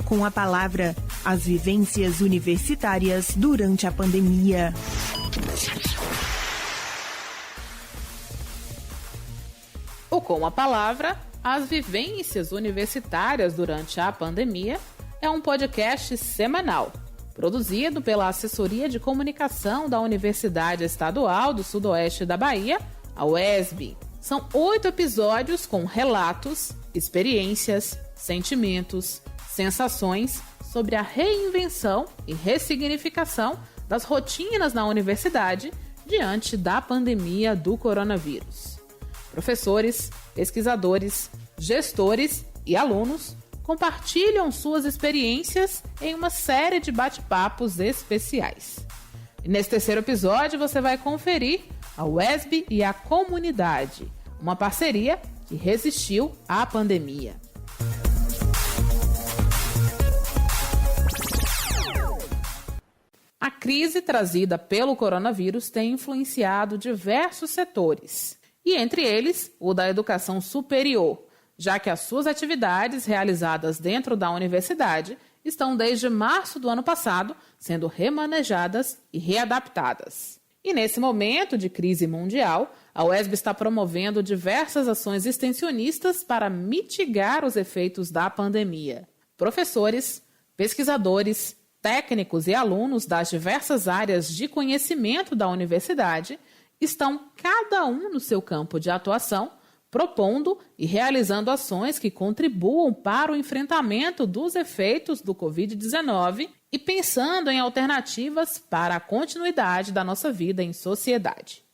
Com a palavra, as vivências universitárias durante a pandemia. O Com a Palavra, as vivências universitárias durante a pandemia, é um podcast semanal, produzido pela Assessoria de Comunicação da Universidade Estadual do Sudoeste da Bahia, a UESB. São 8 episódios com relatos, experiências, sentimentos, sensações sobre a reinvenção e ressignificação das rotinas na universidade diante da pandemia do coronavírus. Professores, pesquisadores, gestores e alunos compartilham suas experiências em uma série de bate-papos especiais. E nesse terceiro episódio você vai conferir a UESB e a comunidade, uma parceria que resistiu à pandemia. A crise trazida pelo coronavírus tem influenciado diversos setores, e entre eles o da educação superior, já que as suas atividades realizadas dentro da universidade estão desde março do ano passado sendo remanejadas e readaptadas. E nesse momento de crise mundial, a UESB está promovendo diversas ações extensionistas para mitigar os efeitos da pandemia. Professores, pesquisadores, técnicos e alunos das diversas áreas de conhecimento da universidade estão cada um no seu campo de atuação, propondo e realizando ações que contribuam para o enfrentamento dos efeitos do Covid-19 e pensando em alternativas para a continuidade da nossa vida em sociedade.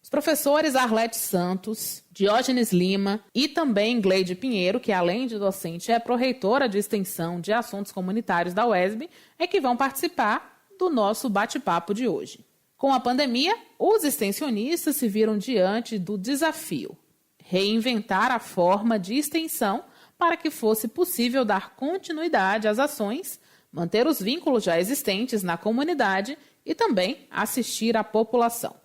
Os professores Arlete Santos, Diógenes Lima e também Gleide Pinheiro, que além de docente é pró-reitora de extensão de assuntos comunitários da UESB, é que vão participar do nosso bate-papo de hoje. Com a pandemia, os extensionistas se viram diante do desafio: reinventar a forma de extensão para que fosse possível dar continuidade às ações, manter os vínculos já existentes na comunidade e também assistir a população.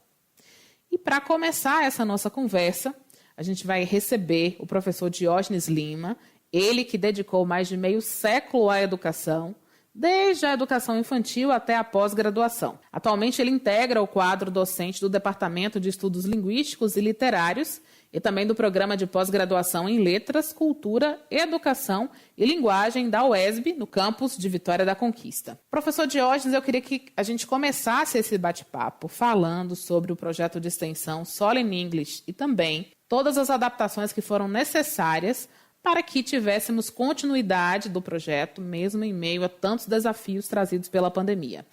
E para começar essa nossa conversa, a gente vai receber o professor Diógenes Lima, ele que dedicou mais de meio século à educação, desde a educação infantil até a pós-graduação. Atualmente ele integra o quadro docente do Departamento de Estudos Linguísticos e Literários e também do Programa de Pós-Graduação em Letras, Cultura, Educação e Linguagem da UESB, no campus de Vitória da Conquista. Professor Diógenes, eu queria que a gente começasse esse bate-papo falando sobre o projeto de extensão Solo in English e também todas as adaptações que foram necessárias para que tivéssemos continuidade do projeto, mesmo em meio a tantos desafios trazidos pela pandemia.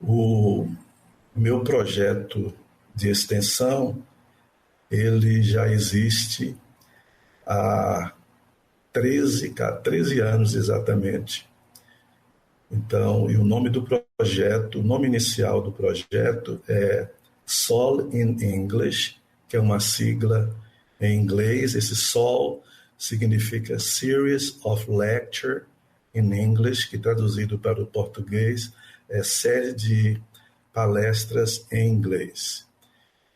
O meu projeto de extensão, ele já existe há 13 anos exatamente. Então, e o nome do projeto, o nome inicial do projeto é Solo in English, que é uma sigla em inglês. Esse SOL significa Series of Lecture in English, que traduzido para o português é série de palestras em inglês.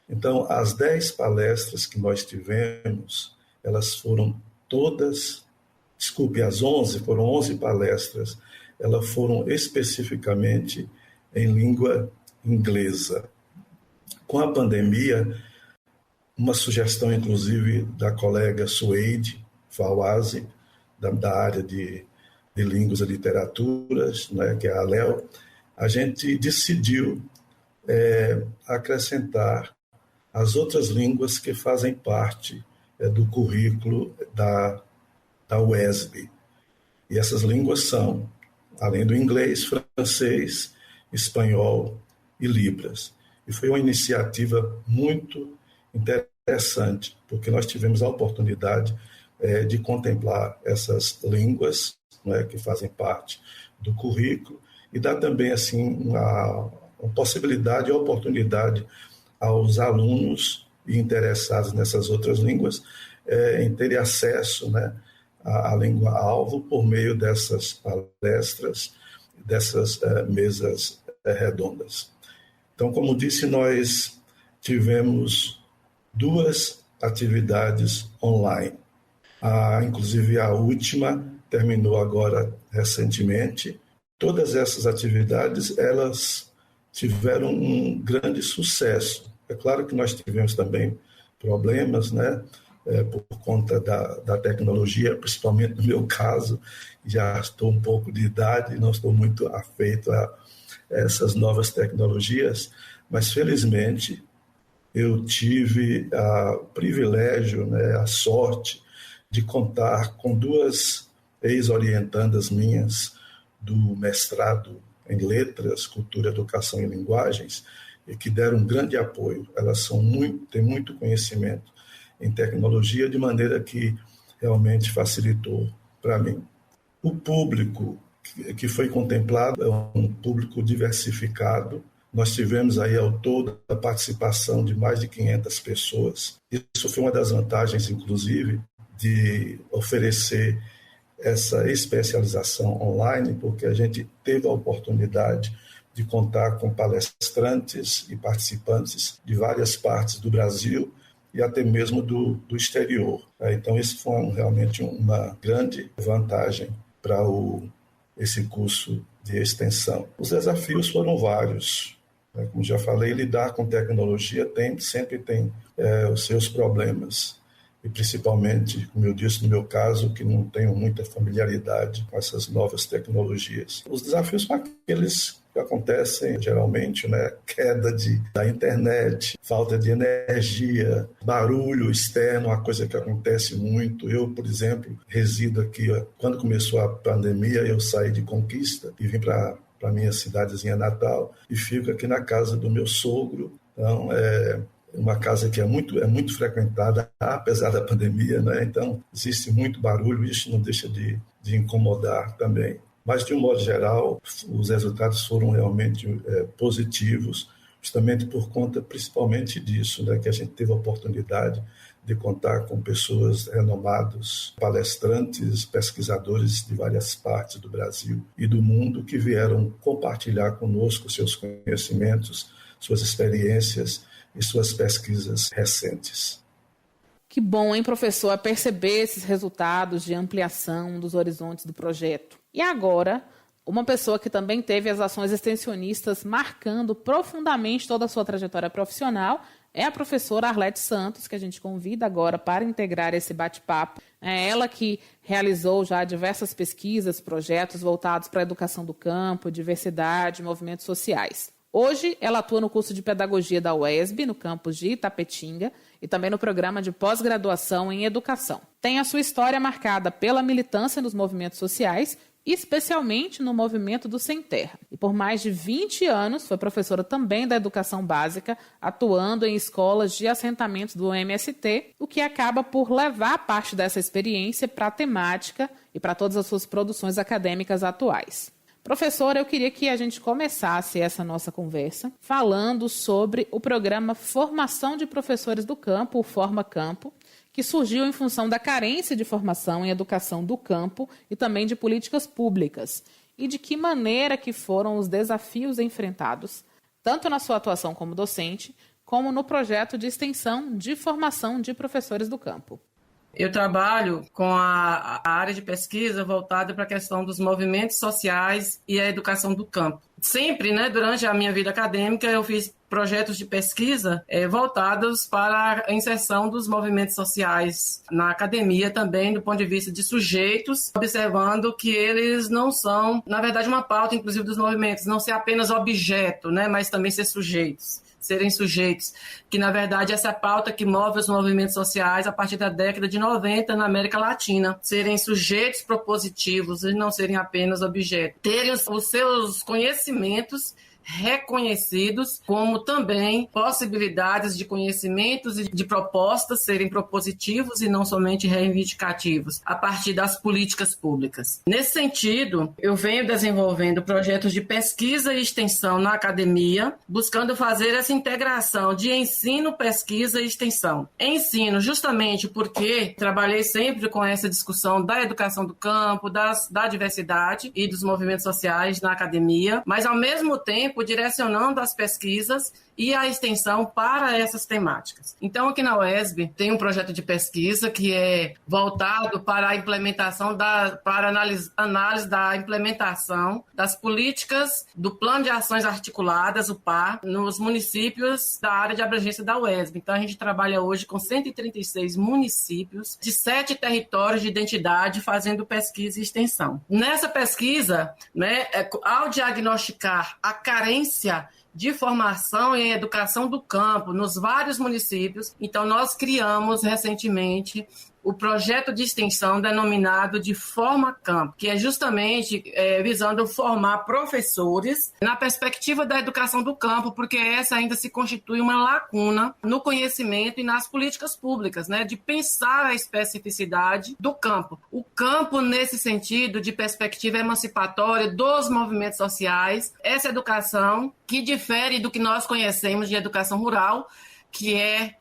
Então, as 10 palestras que nós tivemos, elas foram todas, as 11, foram 11 palestras, elas foram especificamente em língua inglesa. Com a pandemia, uma sugestão, inclusive, da colega Suede Fawaz, da área de línguas e literaturas, né, que é a Léo, a gente decidiu acrescentar as outras línguas que fazem parte do currículo da UESB. E essas línguas são, além do inglês, francês, espanhol e Libras. E foi uma iniciativa muito interessante, porque nós tivemos a oportunidade de contemplar essas línguas, né, que fazem parte do currículo e dar também assim, uma possibilidade e oportunidade aos alunos e interessados nessas outras línguas em terem acesso, né, à língua-alvo por meio dessas palestras, dessas mesas redondas. Então, como disse, nós tivemos 2 atividades online. Inclusive, a última terminou agora recentemente. Todas essas atividades, elas tiveram um grande sucesso. É claro que nós tivemos também problemas, né, por conta da tecnologia, principalmente no meu caso, já estou um pouco de idade e não estou muito afeito a essas novas tecnologias, mas felizmente eu tive o privilégio, né, a sorte de contar com duas ex-orientandas minhas do mestrado em Letras, Cultura, Educação e Linguagens, e que deram um grande apoio. Elas têm muito conhecimento em tecnologia, de maneira que realmente facilitou para mim. O público que foi contemplado é um público diversificado. Nós tivemos aí ao todo a participação de mais de 500 pessoas. Isso foi uma das vantagens, inclusive, de oferecer essa especialização online, porque a gente teve a oportunidade de contar com palestrantes e participantes de várias partes do Brasil e até mesmo do exterior. Então, isso foi realmente uma grande vantagem para esse curso de extensão. Os desafios foram vários. Como já falei, lidar com tecnologia sempre tem os seus problemas. E principalmente, como eu disse, no meu caso, que não tenho muita familiaridade com essas novas tecnologias. Os desafios são aqueles que acontecem geralmente, né? Queda da internet, falta de energia, barulho externo, uma coisa que acontece muito. Eu, por exemplo, resido aqui. Quando começou a pandemia, eu saí de Conquista e vim para a minha cidadezinha natal e fico aqui na casa do meu sogro. Então, uma casa que é muito frequentada, apesar da pandemia, né? Então, existe muito barulho, isso não deixa de incomodar também. Mas, de um modo geral, os resultados foram realmente positivos, justamente por conta, principalmente disso, né? Que a gente teve a oportunidade de contar com pessoas renomadas, palestrantes, pesquisadores de várias partes do Brasil e do mundo que vieram compartilhar conosco seus conhecimentos, suas experiências e suas pesquisas recentes. Que bom, hein, professor, perceber esses resultados de ampliação dos horizontes do projeto. E agora, uma pessoa que também teve as ações extensionistas marcando profundamente toda a sua trajetória profissional é a professora Arlete Santos, que a gente convida agora para integrar esse bate-papo. É ela que realizou já diversas pesquisas, projetos voltados para a educação do campo, diversidade, movimentos sociais. Hoje, ela atua no curso de Pedagogia da UESB, no campus de Itapetinga, e também no programa de pós-graduação em Educação. Tem a sua história marcada pela militância nos movimentos sociais, especialmente no movimento do Sem Terra. E por mais de 20 anos, foi professora também da educação básica, atuando em escolas de assentamentos do MST, o que acaba por levar parte dessa experiência para a temática e para todas as suas produções acadêmicas atuais. Professora, eu queria que a gente começasse essa nossa conversa falando sobre o programa Formação de Professores do Campo, o Forma Campo, que surgiu em função da carência de formação em educação do campo e também de políticas públicas, e de que maneira que foram os desafios enfrentados, tanto na sua atuação como docente, como no projeto de extensão de formação de professores do campo. Eu trabalho com a área de pesquisa voltada para a questão dos movimentos sociais e a educação do campo. Sempre, durante a minha vida acadêmica, eu fiz projetos de pesquisa voltados para a inserção dos movimentos sociais na academia também, do ponto de vista de sujeitos, observando que eles não são, na verdade, uma pauta, inclusive, dos movimentos, não ser apenas objeto, mas também ser sujeitos. Serem sujeitos, que na verdade essa pauta que move os movimentos sociais a partir da década de 90 na América Latina, serem sujeitos propositivos e não serem apenas objetos, terem os seus conhecimentos reconhecidos, como também possibilidades de conhecimentos e de propostas serem propositivos e não somente reivindicativos, a partir das políticas públicas. Nesse sentido, eu venho desenvolvendo projetos de pesquisa e extensão na academia, buscando fazer essa integração de ensino, pesquisa e extensão. Ensino, justamente porque trabalhei sempre com essa discussão da educação do campo, da diversidade e dos movimentos sociais na academia, mas ao mesmo tempo tempo direcionando as pesquisas e a extensão para essas temáticas. Então, aqui na UESB tem um projeto de pesquisa que é voltado para a implementação para análise da implementação das políticas do Plano de Ações Articuladas, o PAR, nos municípios da área de abrangência da UESB. Então, a gente trabalha hoje com 136 municípios de 7 territórios de identidade fazendo pesquisa e extensão. Nessa pesquisa, né, ao diagnosticar a carência de formação em educação do campo nos vários municípios, então nós criamos recentemente o projeto de extensão denominado de Forma Campo, que é justamente visando formar professores na perspectiva da educação do campo, porque essa ainda se constitui uma lacuna no conhecimento e nas políticas públicas, né, de pensar a especificidade do campo. O campo, nesse sentido de perspectiva emancipatória dos movimentos sociais, essa educação que difere do que nós conhecemos de educação rural, que é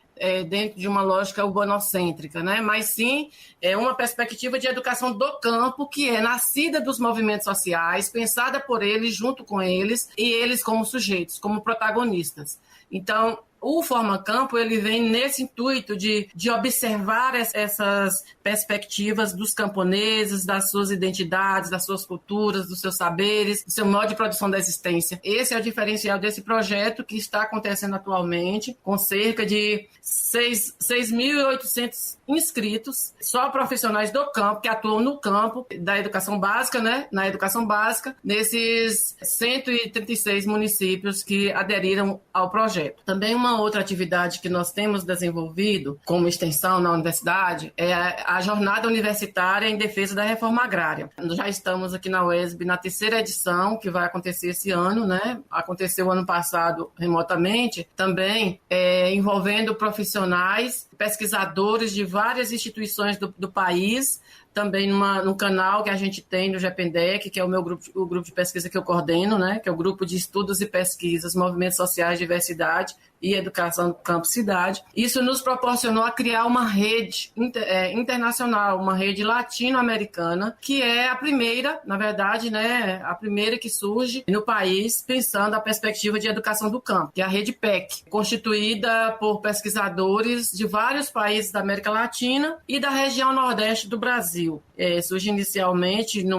dentro de uma lógica urbanocêntrica, né? Mas sim é uma perspectiva de educação do campo que é nascida dos movimentos sociais, pensada por eles, junto com eles, e eles como sujeitos, como protagonistas. Então, o Forma Campo, ele vem nesse intuito de observar essas perspectivas dos camponeses, das suas identidades, das suas culturas, dos seus saberes, do seu modo de produção da existência. Esse é o diferencial desse projeto que está acontecendo atualmente, com cerca de 6.800 inscritos, só profissionais do campo, que atuam no campo da educação básica, né? Na educação básica, nesses 136 municípios que aderiram ao projeto. Também uma outra atividade que nós temos desenvolvido como extensão na universidade é a jornada universitária em defesa da reforma agrária. Nós já estamos aqui na UESB na 3ª edição, que vai acontecer esse ano, né? Aconteceu ano passado remotamente, também envolvendo profissionais, pesquisadores de várias instituições do país, também no canal que a gente tem no GEPENDEC, que é o grupo de pesquisa que eu coordeno, né, que é o Grupo de Estudos e Pesquisas, Movimentos Sociais, Diversidade e Educação do Campo Cidade. Isso nos proporcionou a criar uma rede internacional, uma rede latino-americana, que é a primeira, na verdade, né, a primeira que surge no país, pensando a perspectiva de educação do campo, que é a rede PEC, constituída por pesquisadores de vários países da América Latina e da região nordeste do Brasil. Surge inicialmente no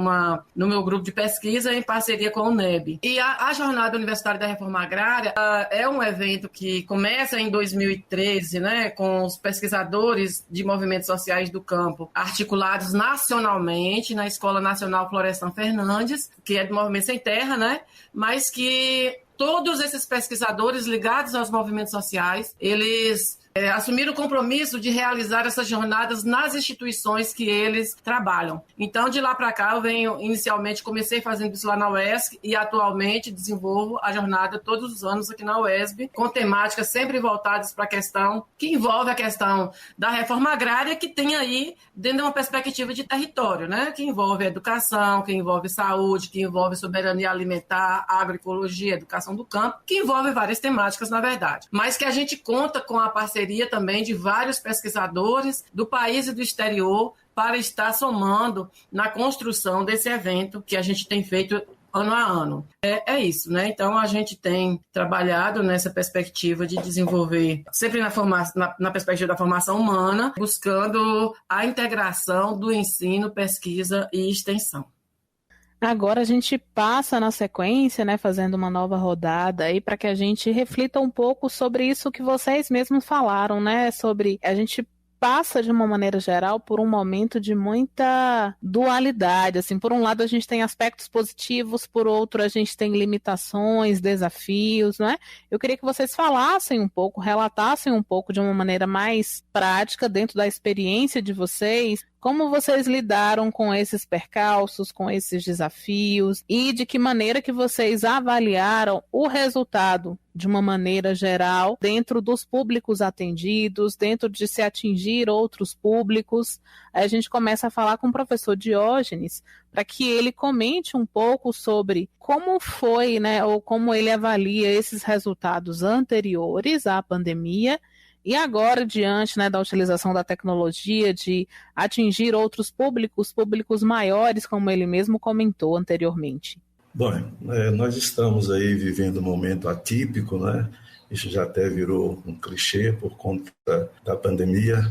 meu grupo de pesquisa em parceria com o NEB. E a Jornada Universitária da Reforma Agrária é um evento que começa em 2013, né, com os pesquisadores de movimentos sociais do campo articulados nacionalmente na Escola Nacional Florestan Fernandes, que é do Movimento Sem Terra, né, mas que todos esses pesquisadores ligados aos movimentos sociais, eles assumiram o compromisso de realizar essas jornadas nas instituições que eles trabalham. Então, de lá para cá, comecei fazendo isso lá na UESC e atualmente desenvolvo a jornada todos os anos aqui na UESB, com temáticas sempre voltadas para a questão que envolve a questão da reforma agrária, que tem aí dentro de uma perspectiva de território, né? Que envolve educação, que envolve saúde, que envolve soberania alimentar, agroecologia, educação do campo, que envolve várias temáticas, na verdade. Mas que a gente conta com a parceria também de vários pesquisadores do país e do exterior para estar somando na construção desse evento que a gente tem feito ano a ano. É isso, né? Então, a gente tem trabalhado nessa perspectiva de desenvolver, sempre na perspectiva da formação humana, buscando a integração do ensino, pesquisa e extensão. Agora a gente passa na sequência, né, fazendo uma nova rodada aí para que a gente reflita um pouco sobre isso que vocês mesmos falaram, né, sobre a gente passa de uma maneira geral por um momento de muita dualidade, assim, por um lado a gente tem aspectos positivos, por outro a gente tem limitações, desafios, não é? Eu queria que vocês falassem um pouco, relatassem um pouco de uma maneira mais prática dentro da experiência de vocês, como vocês lidaram com esses percalços, com esses desafios e de que maneira que vocês avaliaram o resultado de uma maneira geral dentro dos públicos atendidos, dentro de se atingir outros públicos. Aí a gente começa a falar com o professor Diógenes para que ele comente um pouco sobre como foi, né, ou como ele avalia esses resultados anteriores à pandemia e agora, diante, né, da utilização da tecnologia, de atingir outros públicos maiores, como ele mesmo comentou anteriormente. Bom, nós estamos aí vivendo um momento atípico, né? Isso já até virou um clichê por conta da pandemia.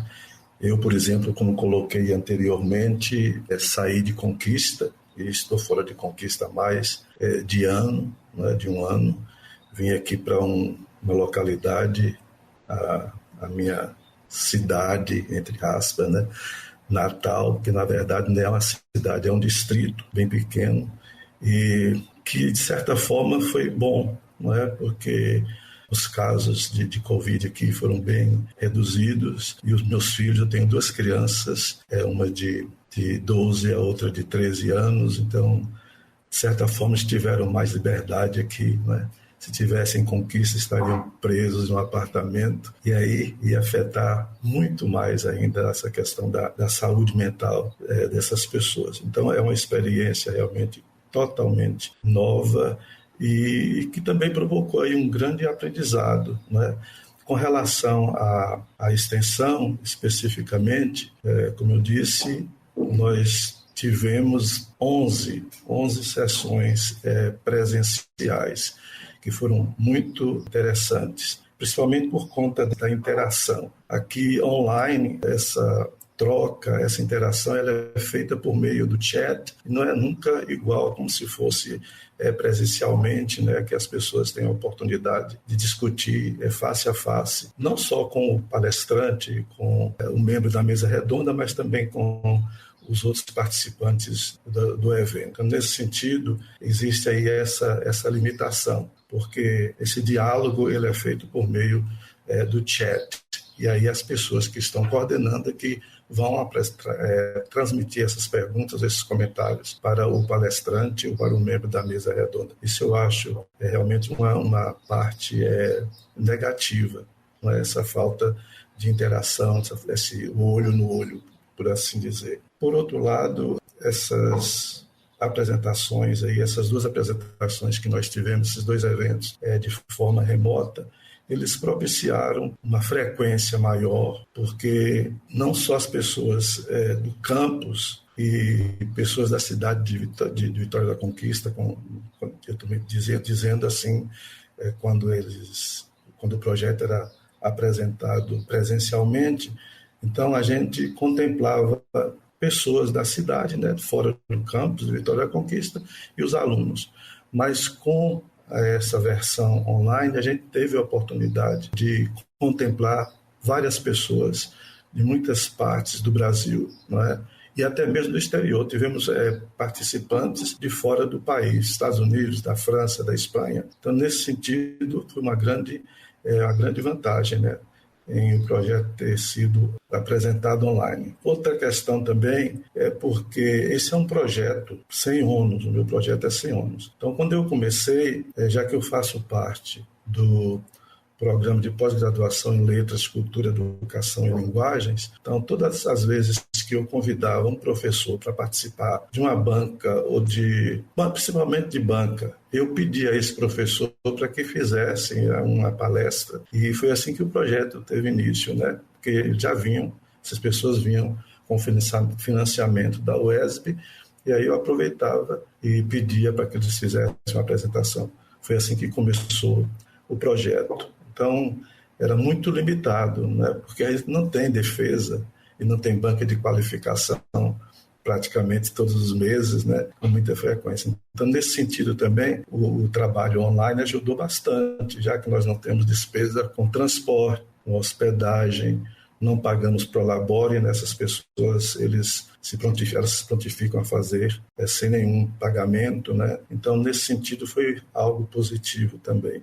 Eu, por exemplo, como coloquei anteriormente, saí de Conquista e estou fora de Conquista há mais de ano, né, de um ano. Vim aqui para uma localidade, a minha cidade, entre aspas, né, natal, que na verdade não é uma cidade, é um distrito bem pequeno e que, de certa forma, foi bom, não é? Porque os casos de Covid aqui foram bem reduzidos e os meus filhos, eu tenho 2 crianças, uma de 12 e a outra de 13 anos, então, de certa forma, eles tiveram mais liberdade aqui, né? Se tivessem Conquista, estariam presos num apartamento e aí ia afetar muito mais ainda essa questão da saúde mental dessas pessoas. Então, é uma experiência realmente totalmente nova e que também provocou aí um grande aprendizado, né? Com relação à extensão, especificamente, como eu disse, nós tivemos 11 sessões presenciais, que foram muito interessantes, principalmente por conta da interação. Aqui, online, essa troca, essa interação, ela é feita por meio do chat, e não é nunca igual como se fosse presencialmente, né, que as pessoas têm a oportunidade de discutir face a face, não só com o palestrante, com o membro da mesa redonda, mas também com os outros participantes do evento. Então, nesse sentido, existe aí essa limitação, porque esse diálogo ele é feito por meio do chat, e aí as pessoas que estão coordenando aqui vão transmitir essas perguntas, esses comentários para o palestrante ou para o membro da mesa redonda. Isso eu acho realmente uma parte negativa, não é? Essa falta de interação, esse olho no olho, por assim dizer. Por outro lado, essas apresentações aí, essas 2 apresentações que nós tivemos, esses 2 eventos de forma remota, eles propiciaram uma frequência maior, porque não só as pessoas do campus e pessoas da cidade de Vitória da Conquista, eu estou dizendo assim, quando o projeto era apresentado presencialmente, então a gente contemplava pessoas da cidade, né, fora do campus de Vitória da Conquista, e os alunos. Mas com essa versão online, a gente teve a oportunidade de contemplar várias pessoas de muitas partes do Brasil, não é? E até mesmo do exterior. Tivemos participantes de fora do país, Estados Unidos, da França, da Espanha. Então, nesse sentido, foi uma grande vantagem, né, em o projeto ter sido apresentado online. Outra questão também é porque esse é um projeto sem ônus, o meu projeto é sem ônus. Então, quando eu comecei, já que eu faço parte do programa de pós-graduação em Letras, Cultura, Educação e Linguagens, então todas as vezes que eu convidava um professor para participar de uma banca ou principalmente de banca, eu pedia a esse professor para que fizesse uma palestra, e foi assim que o projeto teve início, né? Porque essas pessoas vinham com financiamento da UESB, e aí eu aproveitava e pedia para que eles fizessem uma apresentação. Foi assim que começou o projeto. Então, era muito limitado, né? Porque aí não tem defesa e não tem banca de qualificação praticamente todos os meses, né? Com muita frequência. Então, nesse sentido também, o trabalho online ajudou bastante, já que nós não temos despesa com transporte, com hospedagem, não pagamos prolabore nessas pessoas, elas se prontificam a fazer sem nenhum pagamento, né? Então, nesse sentido, foi algo positivo também.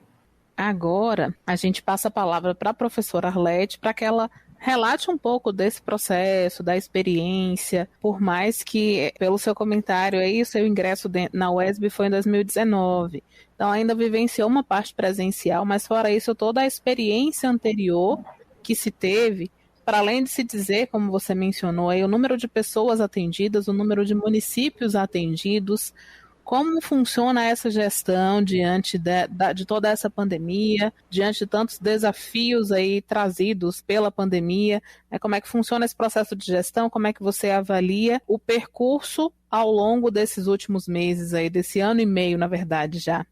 Agora, a gente passa a palavra para a professora Arlete para que ela relate um pouco desse processo, da experiência, por mais que, pelo seu comentário aí, o seu ingresso na UESB foi em 2019. Então, ainda vivenciou uma parte presencial, mas fora isso, toda a experiência anterior que se teve, para além de se dizer, como você mencionou, aí, o número de pessoas atendidas, o número de municípios atendidos, Como funciona essa gestão diante de toda essa pandemia, diante de tantos desafios aí trazidos pela pandemia? Como é que funciona esse processo de gestão? Como é que você avalia o percurso ao longo desses últimos meses aí, desse ano e meio, na verdade, já?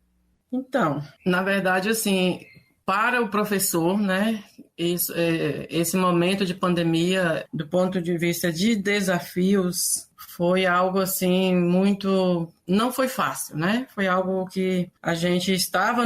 Então, na verdade, assim, para o professor, né, esse momento de pandemia, do ponto de vista de desafios, foi algo assim muito... Não foi fácil, né? Foi algo que a gente estava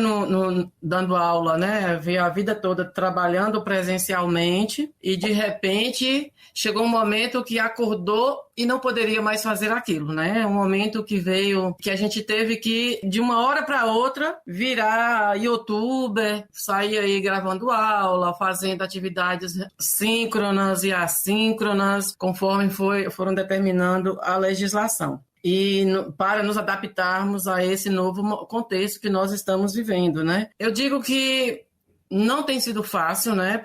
dando aula, né? Veio a vida toda trabalhando presencialmente e, de repente, chegou um momento que acordou e não poderia mais fazer aquilo, né? Um momento que veio, que a gente teve que, de uma hora para outra, virar youtuber, sair aí gravando aula, fazendo atividades síncronas e assíncronas, conforme foram determinando a legislação. E para nos adaptarmos a esse novo contexto que nós estamos vivendo, né? Eu digo que não tem sido fácil, né?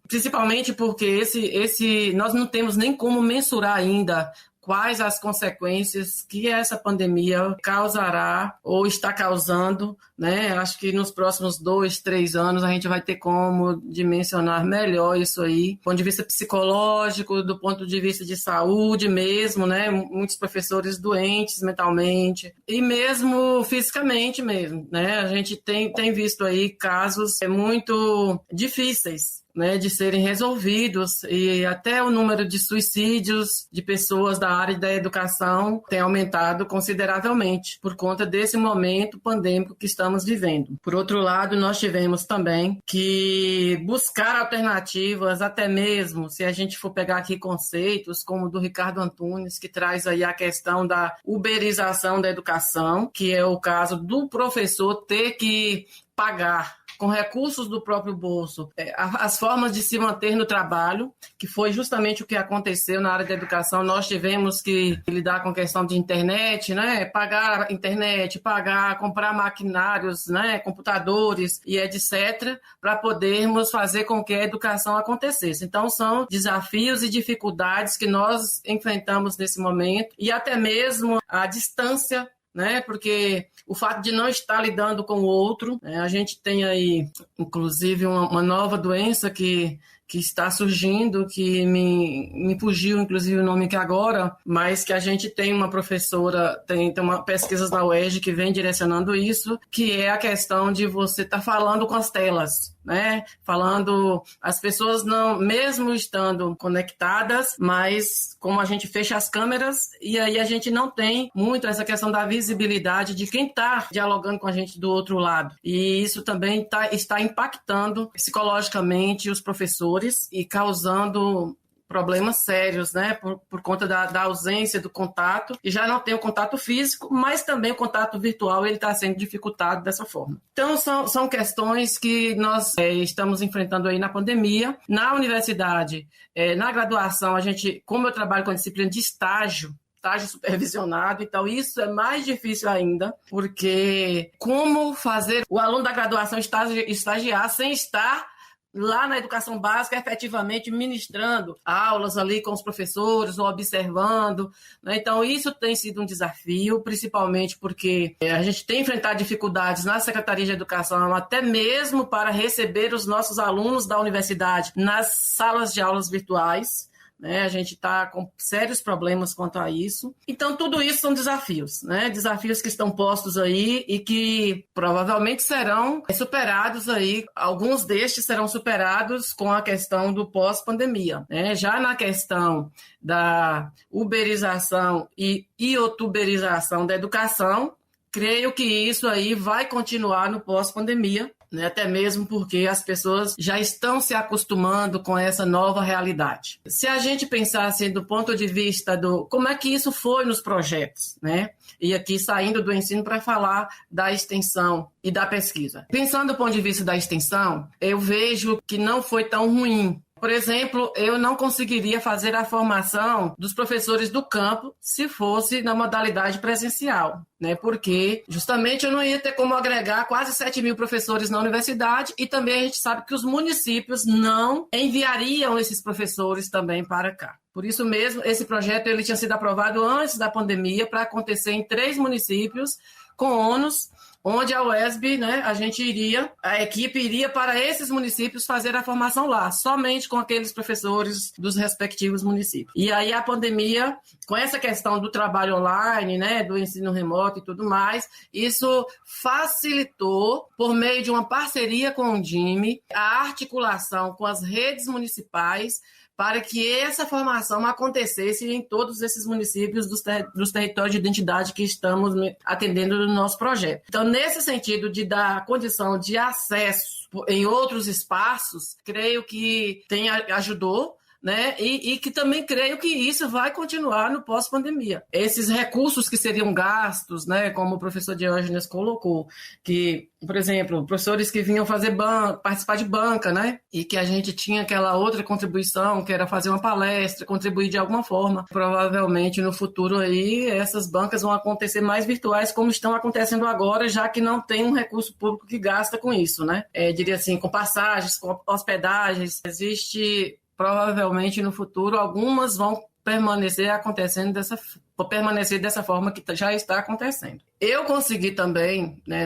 Principalmente porque nós não temos nem como mensurar ainda quais as consequências que essa pandemia causará ou está causando, né? Acho que nos próximos 2, 3 anos a gente vai ter como dimensionar melhor isso aí, do ponto de vista psicológico, do ponto de vista de saúde mesmo, né? Muitos professores doentes mentalmente e mesmo fisicamente mesmo, né? A gente tem visto aí casos muito difíceis, né, de serem resolvidos, e até o número de suicídios de pessoas da área da educação tem aumentado consideravelmente por conta desse momento pandêmico que estamos vivendo. Por outro lado, nós tivemos também que buscar alternativas, até mesmo se a gente for pegar aqui conceitos como o do Ricardo Antunes, que traz aí a questão da uberização da educação, que é o caso do professor ter que pagar com recursos do próprio bolso as formas de se manter no trabalho, que foi justamente o que aconteceu na área da educação. Nós tivemos que lidar com a questão de internet, né? Pagar a internet, comprar maquinários, né? Computadores e etc., para podermos fazer com que a educação acontecesse. Então, são desafios e dificuldades que nós enfrentamos nesse momento, e até mesmo a distância, né? Porque o fato de não estar lidando com o outro, né? A gente tem aí, inclusive, uma nova doença que está surgindo, que me fugiu, inclusive, o nome aqui agora, mas que a gente tem uma professora, tem uma pesquisa na UERJ que vem direcionando isso, que é a questão de você estar falando com as telas, né? Falando, as pessoas não, mesmo estando conectadas, mas como a gente fecha as câmeras, e aí a gente não tem muito essa questão da visibilidade de quem está dialogando com a gente do outro lado. E isso também está impactando psicologicamente os professores e causando problemas sérios, né, por conta da ausência do contato, e já não tem o contato físico, mas também o contato virtual ele está sendo dificultado dessa forma. Então, são questões que nós estamos enfrentando aí na pandemia. Na universidade, na graduação, a gente, como eu trabalho com a disciplina de estágio supervisionado, então isso é mais difícil ainda, porque como fazer o aluno da graduação estagiar sem estar lá na educação básica, efetivamente ministrando aulas ali com os professores ou observando, né? Então, isso tem sido um desafio, principalmente porque a gente tem enfrentado dificuldades na Secretaria de Educação, até mesmo para receber os nossos alunos da universidade nas salas de aulas virtuais, né? A gente está com sérios problemas quanto a isso. Então, tudo isso são desafios, né? Desafios que estão postos aí e que provavelmente serão superados aí. Alguns destes serão superados com a questão do pós-pandemia, né? Já na questão da uberização e iotuberização da educação, creio que isso aí vai continuar no pós-pandemia, né? Até mesmo porque as pessoas já estão se acostumando com essa nova realidade. Se a gente pensar assim, do ponto de vista do como é que isso foi nos projetos, né? E aqui saindo do ensino para falar da extensão e da pesquisa. Pensando do ponto de vista da extensão, eu vejo que não foi tão ruim, Por exemplo, eu não conseguiria fazer a formação dos professores do campo se fosse na modalidade presencial, né? Porque justamente eu não ia ter como agregar quase 7 mil professores na universidade e também a gente sabe que os municípios não enviariam esses professores também para cá. Por isso mesmo, esse projeto ele tinha sido aprovado antes da pandemia para acontecer em 3 municípios com ônus, onde a UESB, né, a equipe iria para esses municípios fazer a formação lá, somente com aqueles professores dos respectivos municípios. E aí a pandemia, com essa questão do trabalho online, né, do ensino remoto e tudo mais, isso facilitou, por meio de uma parceria com o DIME, a articulação com as redes municipais para que essa formação acontecesse em todos esses municípios dos territórios de identidade que estamos atendendo no nosso projeto. Então, nesse sentido de dar condição de acesso em outros espaços, creio que ajudou, né? E que também creio que isso vai continuar no pós-pandemia. Esses recursos que seriam gastos, né, como o professor Diógenes colocou, que, por exemplo, professores que vinham participar de banca, né, e que a gente tinha aquela outra contribuição, que era fazer uma palestra, contribuir de alguma forma. Provavelmente no futuro aí essas bancas vão acontecer mais virtuais, como estão acontecendo agora, já que não tem um recurso público que gasta com isso, né? Diria assim, com passagens, com hospedagens. Provavelmente no futuro algumas vão permanecer dessa forma que já está acontecendo. Eu consegui também, né,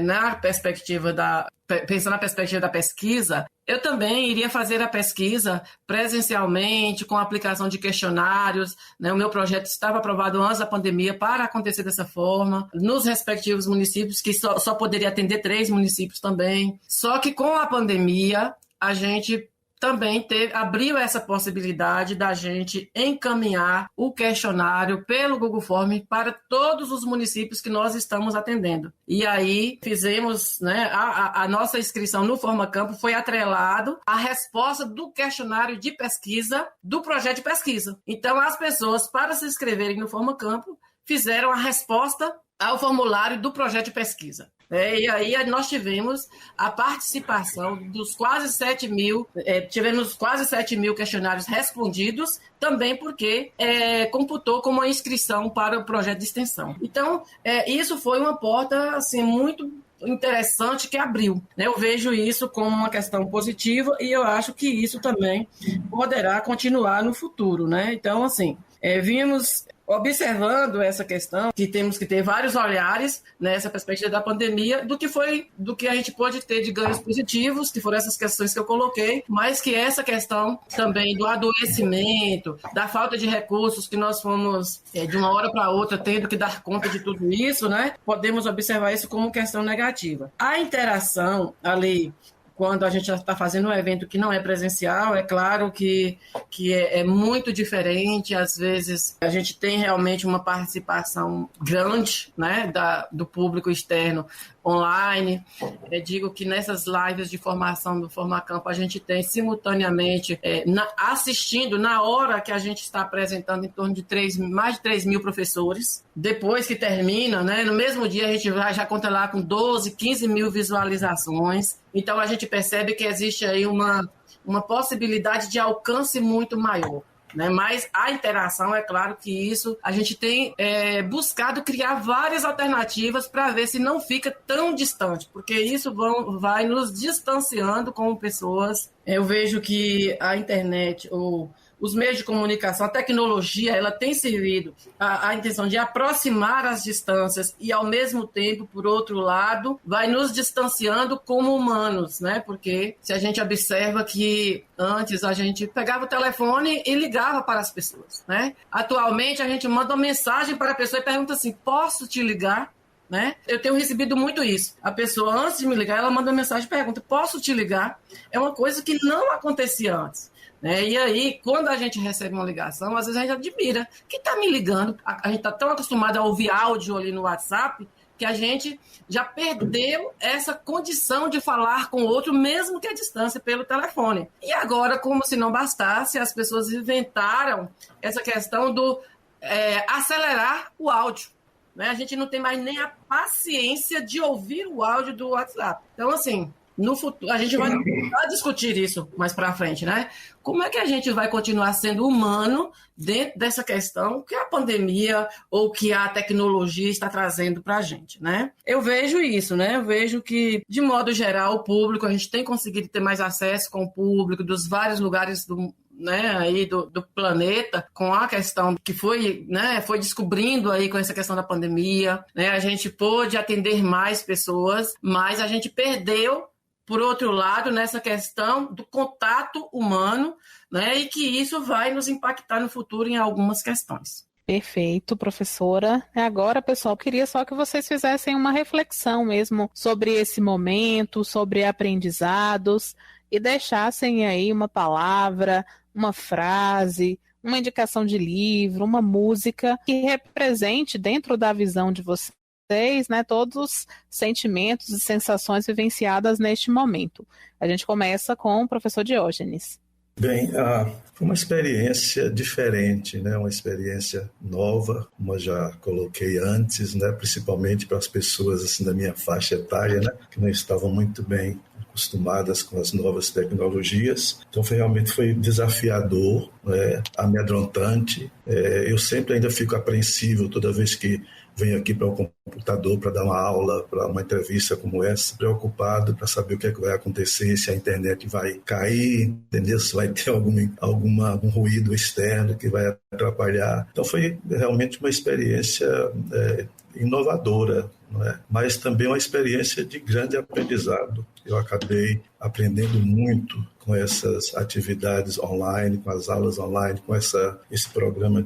pensando na perspectiva da pesquisa, eu também iria fazer a pesquisa presencialmente, com a aplicação de questionários, né? O meu projeto estava aprovado antes da pandemia para acontecer dessa forma, nos respectivos municípios, que só poderia atender 3 municípios também. Só que com a pandemia, a gente também abriu essa possibilidade da gente encaminhar o questionário pelo Google Form para todos os municípios que nós estamos atendendo. E aí fizemos, né, a nossa inscrição no FormaCampo foi atrelado à resposta do questionário de pesquisa do projeto de pesquisa. Então, as pessoas, para se inscreverem no FormaCampo, fizeram a resposta ao formulário do projeto de pesquisa. E aí nós tivemos a participação dos quase 7 mil, tivemos quase 7 mil questionários respondidos, também porque computou como uma inscrição para o projeto de extensão. Então, isso foi uma porta assim, muito interessante que abriu, né? Eu vejo isso como uma questão positiva e eu acho que isso também poderá continuar no futuro, né? Então, assim, vimos observando essa questão, que temos que ter vários olhares nessa perspectiva da pandemia, do que a gente pode ter de ganhos positivos, que foram essas questões que eu coloquei, mas que essa questão também do adoecimento, da falta de recursos, que nós fomos de uma hora para outra tendo que dar conta de tudo isso, né? Podemos observar isso como questão negativa. A interação ali, quando a gente está fazendo um evento que não é presencial, é claro que é muito diferente. Às vezes, a gente tem realmente uma participação grande, né, do público externo online. Eu digo que nessas lives de formação do FormaCampo, a gente tem simultaneamente, assistindo na hora que a gente está apresentando, em torno de mais de 3 mil professores. Depois que termina, né, no mesmo dia a gente já conta lá com 12, 15 mil visualizações. Então, a gente percebe que existe aí uma possibilidade de alcance muito maior, né? Mas a interação, é claro que isso, a gente tem buscado criar várias alternativas para ver se não fica tão distante, porque isso vai nos distanciando como pessoas. Eu vejo que a internet, os meios de comunicação, a tecnologia, ela tem servido a intenção de aproximar as distâncias e, ao mesmo tempo, por outro lado, vai nos distanciando como humanos, né? Porque se a gente observa que antes a gente pegava o telefone e ligava para as pessoas, né? Atualmente, a gente manda uma mensagem para a pessoa e pergunta assim, posso te ligar? Né? Eu tenho recebido muito isso. A pessoa, antes de me ligar, ela manda uma mensagem e pergunta, posso te ligar? É uma coisa que não acontecia antes. E aí, quando a gente recebe uma ligação, às vezes a gente admira. Quem está me ligando? A gente está tão acostumado a ouvir áudio ali no WhatsApp que a gente já perdeu essa condição de falar com o outro, mesmo que à distância, pelo telefone. E agora, como se não bastasse, as pessoas inventaram essa questão do acelerar o áudio. Né? A gente não tem mais nem a paciência de ouvir o áudio do WhatsApp. Então, assim, no futuro, a gente vai discutir isso mais para frente, né? Como é que a gente vai continuar sendo humano dentro dessa questão que a pandemia ou que a tecnologia está trazendo para a gente, né? Eu vejo isso, né? Eu vejo que, de modo geral, o público, a gente tem conseguido ter mais acesso com o público dos vários lugares aí do planeta, com a questão que foi descobrindo aí com essa questão da pandemia, né? A gente pôde atender mais pessoas, mas a gente perdeu, por outro lado, nessa questão do contato humano, né? E que isso vai nos impactar no futuro em algumas questões. Perfeito, professora. Agora, pessoal, queria só que vocês fizessem uma reflexão mesmo sobre esse momento, sobre aprendizados, e deixassem aí uma palavra, uma frase, uma indicação de livro, uma música que represente dentro da visão de vocês, né, todos os sentimentos e sensações vivenciadas neste momento. A gente começa com o professor Diógenes. Bem, foi uma experiência diferente, né? Uma experiência nova, como eu já coloquei antes, né? Principalmente para as pessoas assim, da minha faixa etária, né? Que não estavam muito bem acostumadas com as novas tecnologias. Então realmente foi desafiador, né? Amedrontante. Eu sempre ainda fico apreensivo toda vez que venho aqui para o computador para dar uma aula, para uma entrevista como essa, preocupado para saber o que é que vai acontecer, se a internet vai cair, entendeu? Se vai ter algum ruído externo que vai atrapalhar. Então foi realmente uma experiência inovadora, não é? Mas também uma experiência de grande aprendizado. Eu acabei aprendendo muito com essas atividades online, com as aulas online, com esse programa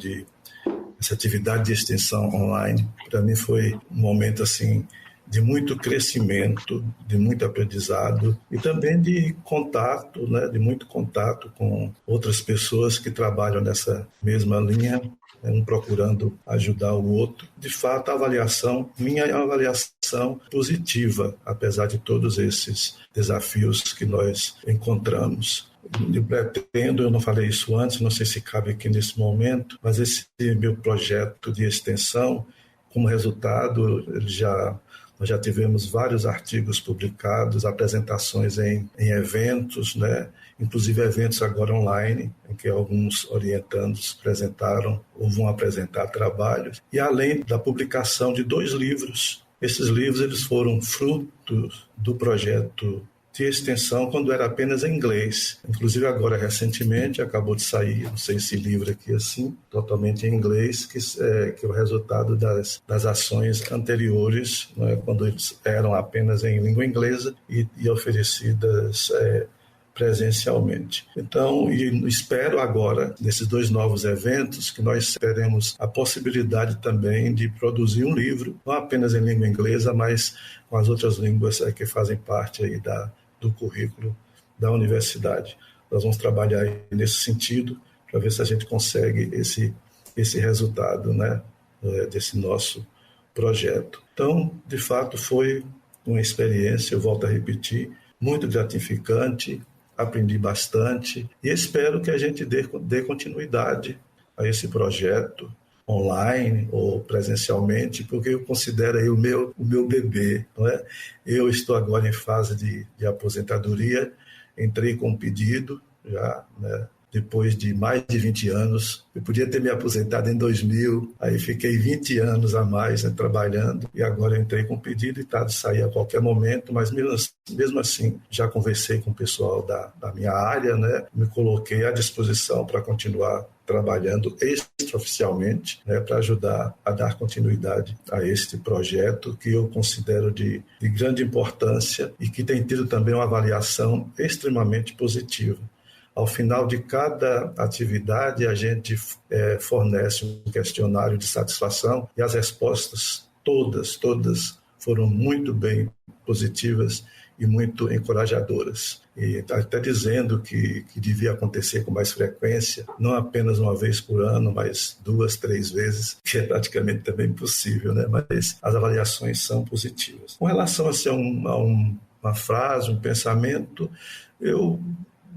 essa atividade de extensão online. Para mim foi um momento assim de muito crescimento, de muito aprendizado e também de contato, né, de muito contato com outras pessoas que trabalham nessa mesma linha, um procurando ajudar o outro. De fato, minha avaliação positiva, apesar de todos esses desafios que nós encontramos. Eu não falei isso antes, não sei se cabe aqui nesse momento, mas esse meu projeto de extensão, como resultado, nós já tivemos vários artigos publicados, apresentações em eventos, né? Inclusive eventos agora online, em que alguns orientandos apresentaram ou vão apresentar trabalhos, e além da publicação de 2 livros. Esses livros eles foram frutos do projeto de extensão quando era apenas em inglês. Inclusive agora, recentemente, acabou de sair, não sei se livro aqui assim, totalmente em inglês, que é o resultado das ações anteriores, né, quando eles eram apenas em língua inglesa e oferecidas presencialmente. Então, e espero agora, nesses 2 novos eventos, que nós teremos a possibilidade também de produzir um livro, não apenas em língua inglesa, mas com as outras línguas que fazem parte aí do currículo da universidade. Nós vamos trabalhar aí nesse sentido para ver se a gente consegue esse resultado, né, desse nosso projeto. Então, de fato, foi uma experiência, eu volto a repetir, muito gratificante, aprendi bastante e espero que a gente dê continuidade a esse projeto online ou presencialmente, porque eu considero aí o meu bebê, não é? Eu estou agora em fase de aposentadoria, entrei com um pedido já, né? Depois de mais de 20 anos, eu podia ter me aposentado em 2000, aí fiquei 20 anos a mais, né, trabalhando, e agora eu entrei com um pedido e está de sair a qualquer momento, mas mesmo assim, já conversei com o pessoal da minha área, né, me coloquei à disposição para continuar trabalhando extraoficialmente, né, para ajudar a dar continuidade a este projeto que eu considero de grande importância e que tem tido também uma avaliação extremamente positiva. Ao final de cada atividade, a gente fornece um questionário de satisfação e as respostas, todas foram muito bem positivas e muito encorajadoras. E até dizendo que devia acontecer com mais frequência, não apenas uma vez por ano, mas 2, 3 vezes, que é praticamente também possível, né? Mas as avaliações são positivas. Com relação a uma frase, um pensamento, eu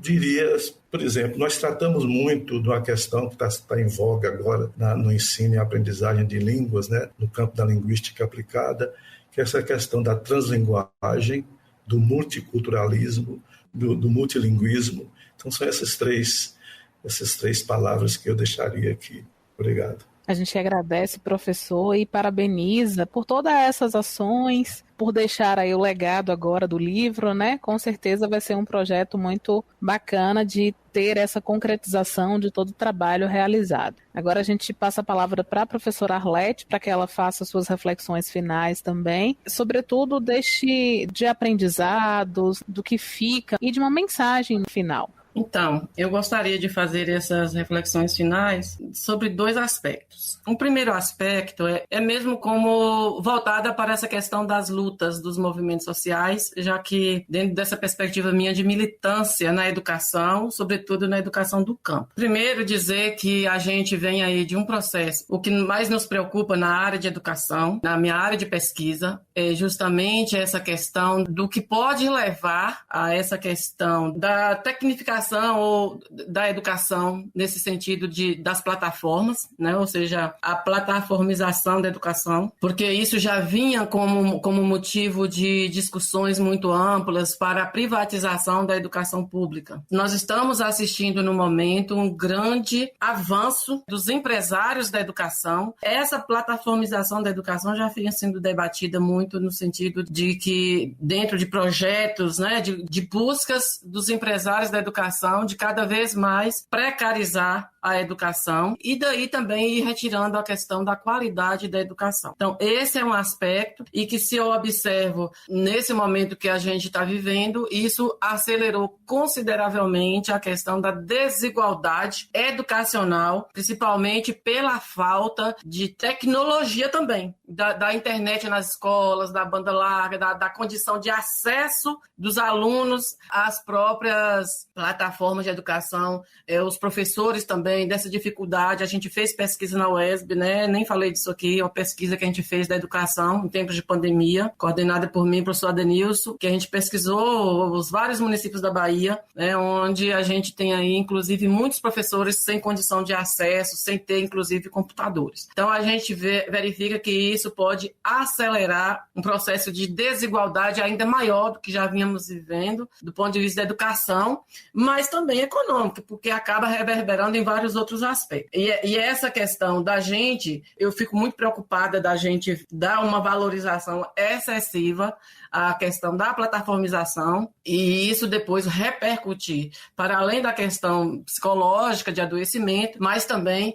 diria, por exemplo, nós tratamos muito de uma questão que está em voga agora no ensino e aprendizagem de línguas, né, no campo da linguística aplicada, que é essa questão da translinguagem, do multiculturalismo, do multilinguismo. Então, são essas três palavras que eu deixaria aqui. Obrigado. A gente agradece, professor, e parabeniza por todas essas ações, por deixar aí o legado agora do livro, né? Com certeza vai ser um projeto muito bacana de ter essa concretização de todo o trabalho realizado. Agora a gente passa a palavra para a professora Arlete, para que ela faça suas reflexões finais também, sobretudo de aprendizados, do que fica e de uma mensagem final. Então, eu gostaria de fazer essas reflexões finais sobre 2 aspectos. Um primeiro aspecto é mesmo como voltada para essa questão das lutas dos movimentos sociais, já que dentro dessa perspectiva minha de militância na educação, sobretudo na educação do campo. Primeiro, dizer que a gente vem aí de um processo, o que mais nos preocupa na área de educação, na minha área de pesquisa, é justamente essa questão do que pode levar a essa questão da tecnificação ou da educação nesse sentido das plataformas, né? Ou seja, a plataformização da educação, porque isso já vinha como motivo de discussões muito amplas para a privatização da educação pública. Nós estamos assistindo no momento um grande avanço dos empresários da educação. Essa plataformização da educação já vinha sendo debatida muito no sentido de que dentro de projetos, né, de buscas dos empresários da educação de cada vez mais precarizar a educação e daí também ir retirando a questão da qualidade da educação. Então, esse é um aspecto e que, se eu observo nesse momento que a gente está vivendo, isso acelerou consideravelmente a questão da desigualdade educacional, principalmente pela falta de tecnologia também, da internet nas escolas, da banda larga, da condição de acesso dos alunos às próprias plataformas de educação, os professores também, dessa dificuldade. A gente fez pesquisa na UESB, né? Nem falei disso aqui, é uma pesquisa que a gente fez da educação em tempos de pandemia, coordenada por mim, professor Adenilson, que a gente pesquisou os vários municípios da Bahia, né? Onde a gente tem aí, inclusive, muitos professores sem condição de acesso, sem ter, inclusive, computadores. Então, a gente verifica que isso pode acelerar um processo de desigualdade ainda maior do que já vínhamos vivendo, do ponto de vista da educação, mas também econômico, porque acaba reverberando em vários outros aspectos. E essa questão da gente, eu fico muito preocupada da gente dar uma valorização excessiva à questão da plataformização e isso depois repercutir para além da questão psicológica de adoecimento, mas também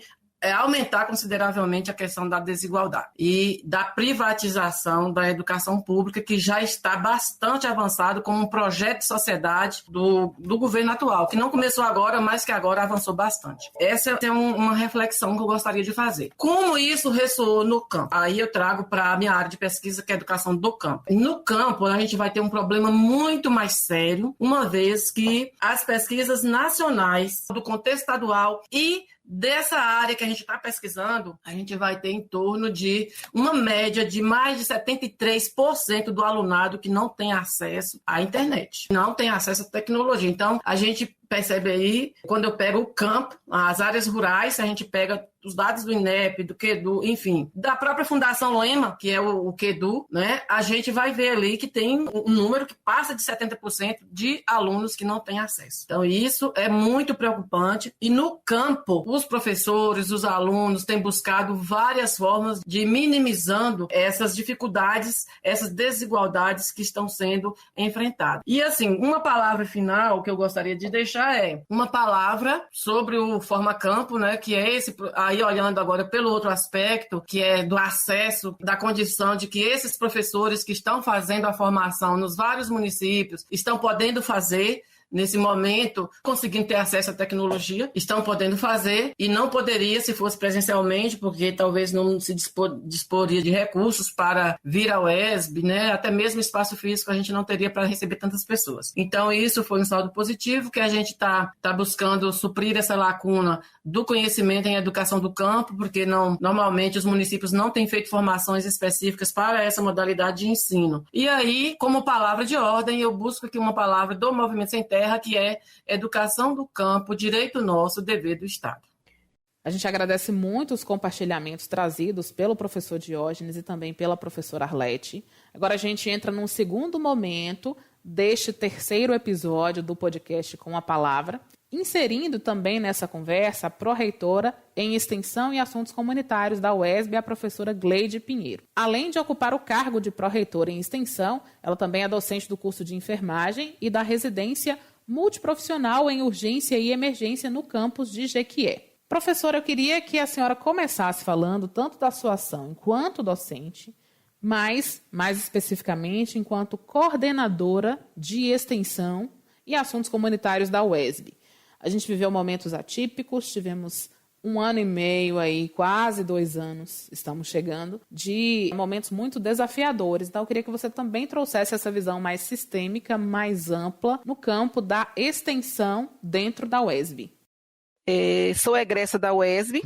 aumentar consideravelmente a questão da desigualdade e da privatização da educação pública, que já está bastante avançado como um projeto de sociedade do governo atual, que não começou agora, mas que agora avançou bastante. Essa é uma reflexão que eu gostaria de fazer. Como isso ressoou no campo? Aí eu trago para a minha área de pesquisa, que é a educação do campo. No campo, a gente vai ter um problema muito mais sério, uma vez que as pesquisas nacionais do contexto estadual e dessa área que a gente está pesquisando, a gente vai ter em torno de uma média de mais de 73% do alunado que não tem acesso à internet, não tem acesso à tecnologia. Então, a gente percebe aí, quando eu pego o campo, as áreas rurais, a gente pega os dados do INEP, do QEDU, enfim, da própria Fundação Lema, que é o QEDU, né? A gente vai ver ali que tem um número que passa de 70% de alunos que não têm acesso. Então, isso é muito preocupante. E no campo, os professores, os alunos têm buscado várias formas de minimizando essas dificuldades, essas desigualdades que estão sendo enfrentadas. E, assim, uma palavra final que eu gostaria de deixar é uma palavra sobre o Formacampo, né, que é esse, aí olhando agora pelo outro aspecto, que é do acesso, da condição de que esses professores que estão fazendo a formação nos vários municípios estão podendo fazer, nesse momento, conseguindo ter acesso à tecnologia, estão podendo fazer e não poderia se fosse presencialmente, porque talvez não se disporia de recursos para vir ao UESB, né? Até mesmo espaço físico a gente não teria para receber tantas pessoas. Então, isso foi um saldo positivo, que a gente está buscando suprir essa lacuna do conhecimento em educação do campo, porque normalmente os municípios não têm feito formações específicas para essa modalidade de ensino. E aí, como palavra de ordem, eu busco aqui uma palavra do Movimento Sem Terra, que é educação do campo, direito nosso, dever do Estado. A gente agradece muito os compartilhamentos trazidos pelo professor Diógenes e também pela professora Arlete. Agora a gente entra num segundo momento deste terceiro episódio do podcast Com a Palavra, inserindo também nessa conversa a pró-reitora em Extensão e Assuntos Comunitários da UESB, a professora Gleide Pinheiro. Além de ocupar o cargo de pró-reitora em Extensão, ela também é docente do curso de enfermagem e da residência multiprofissional em urgência e emergência no campus de Jequié. Professora, eu queria que a senhora começasse falando tanto da sua ação enquanto docente, mas, mais especificamente, enquanto coordenadora de Extensão e Assuntos Comunitários da UESB. A gente viveu momentos atípicos, tivemos 1 ano e meio aí, quase 2 anos, estamos chegando, de momentos muito desafiadores. Então, eu queria que você também trouxesse essa visão mais sistêmica, mais ampla, no campo da extensão dentro da UESB. Sou egressa da UESB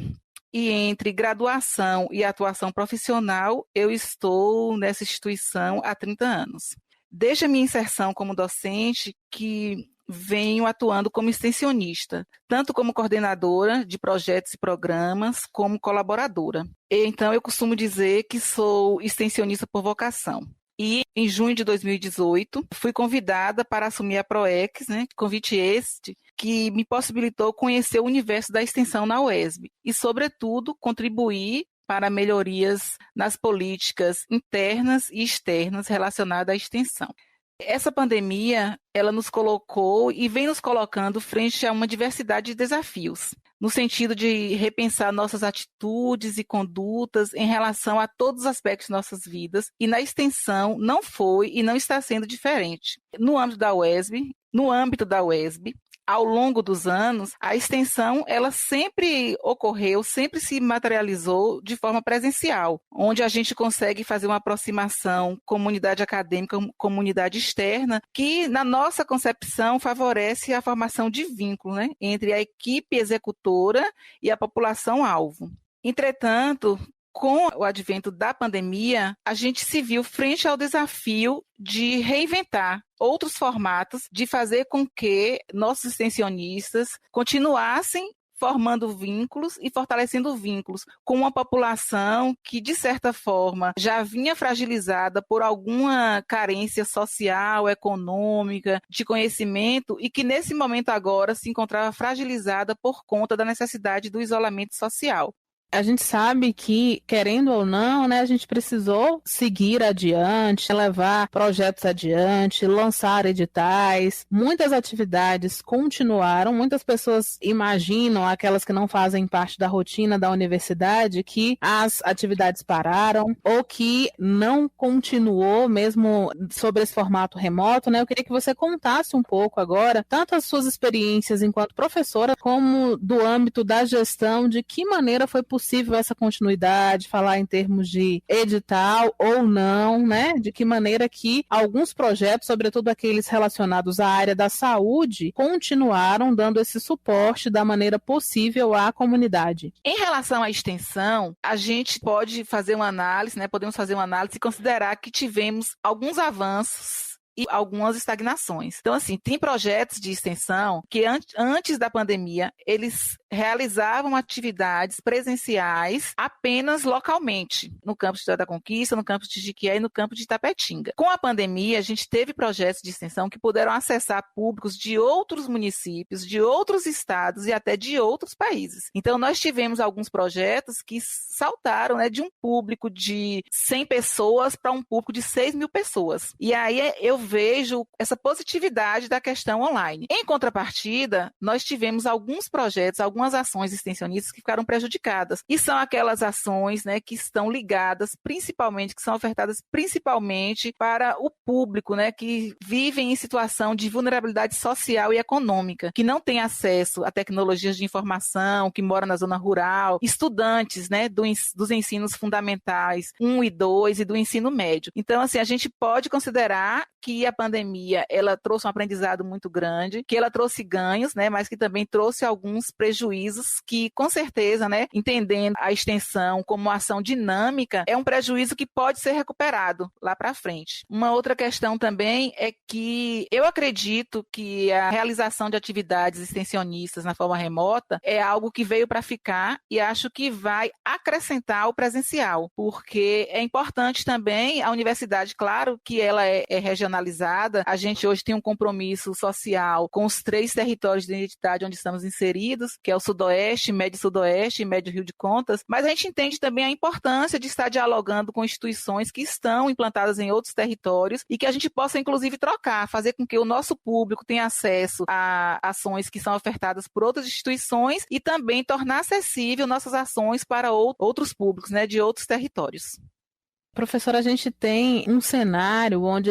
e entre graduação e atuação profissional, eu estou nessa instituição há 30 anos. Desde a minha inserção como docente, que venho atuando como extensionista, tanto como coordenadora de projetos e programas, como colaboradora. Então, eu costumo dizer que sou extensionista por vocação. E em junho de 2018, fui convidada para assumir a PROEX, convite este que me possibilitou conhecer o universo da extensão na UESB e, sobretudo, contribuir para melhorias nas políticas internas e externas relacionadas à extensão. Essa pandemia, ela nos colocou e vem nos colocando frente a uma diversidade de desafios, no sentido de repensar nossas atitudes e condutas em relação a todos os aspectos de nossas vidas, e na extensão não foi e não está sendo diferente. No âmbito da UESB, ao longo dos anos, a extensão ela sempre ocorreu, sempre se materializou de forma presencial, onde a gente consegue fazer uma aproximação comunidade acadêmica, comunidade externa, que na nossa concepção favorece a formação de vínculo, entre a equipe executora e a população-alvo. Entretanto, com o advento da pandemia, a gente se viu frente ao desafio de reinventar outros formatos, de fazer com que nossos extensionistas continuassem formando vínculos e fortalecendo vínculos com uma população que, de certa forma, já vinha fragilizada por alguma carência social, econômica, de conhecimento e que, nesse momento agora, se encontrava fragilizada por conta da necessidade do isolamento social. A gente sabe que, querendo ou não, a gente precisou seguir adiante, levar projetos adiante, lançar editais. Muitas atividades continuaram, muitas pessoas imaginam, aquelas que não fazem parte da rotina da universidade, que as atividades pararam ou que não continuou mesmo sobre esse formato remoto, Eu queria que você contasse um pouco agora, tanto as suas experiências enquanto professora, como do âmbito da gestão, de que maneira foi possível essa continuidade, falar em termos de edital ou não, de que maneira que alguns projetos, sobretudo aqueles relacionados à área da saúde, continuaram dando esse suporte da maneira possível à comunidade. Em relação à extensão, a gente pode fazer uma análise, podemos fazer uma análise e considerar que tivemos alguns avanços e algumas estagnações. Então, tem projetos de extensão que antes da pandemia, eles realizavam atividades presenciais apenas localmente, no campus de Vitória da Conquista, no campus de Jequié e no campus de Itapetinga. Com a pandemia, a gente teve projetos de extensão que puderam acessar públicos de outros municípios, de outros estados e até de outros países. Então, nós tivemos alguns projetos que saltaram de um público de 100 pessoas para um público de 6.000 pessoas. E aí eu vejo essa positividade da questão online. Em contrapartida, nós tivemos alguns projetos, algumas ações extensionistas que ficaram prejudicadas. E são aquelas ações que estão ligadas principalmente, que são ofertadas principalmente para o público que vive em situação de vulnerabilidade social e econômica, que não tem acesso a tecnologias de informação, que mora na zona rural, estudantes dos ensinos fundamentais 1 e 2 e do ensino médio. Então, a gente pode considerar que a pandemia ela trouxe um aprendizado muito grande, que ela trouxe ganhos, mas que também trouxe alguns prejuízos que, com certeza, entendendo a extensão como uma ação dinâmica, é um prejuízo que pode ser recuperado lá para frente. Uma outra questão também é que eu acredito que a realização de atividades extensionistas na forma remota é algo que veio para ficar e acho que vai acrescentar o presencial, porque é importante também a universidade, claro que ela é regionalizada, regionalizada, a gente hoje tem um compromisso social com os 3 territórios de identidade onde estamos inseridos, que é o Sudoeste, Médio Sudoeste e Médio Rio de Contas, mas a gente entende também a importância de estar dialogando com instituições que estão implantadas em outros territórios e que a gente possa, inclusive, trocar, fazer com que o nosso público tenha acesso a ações que são ofertadas por outras instituições e também tornar acessível nossas ações para outros públicos, né, de outros territórios. Professora, a gente tem um cenário onde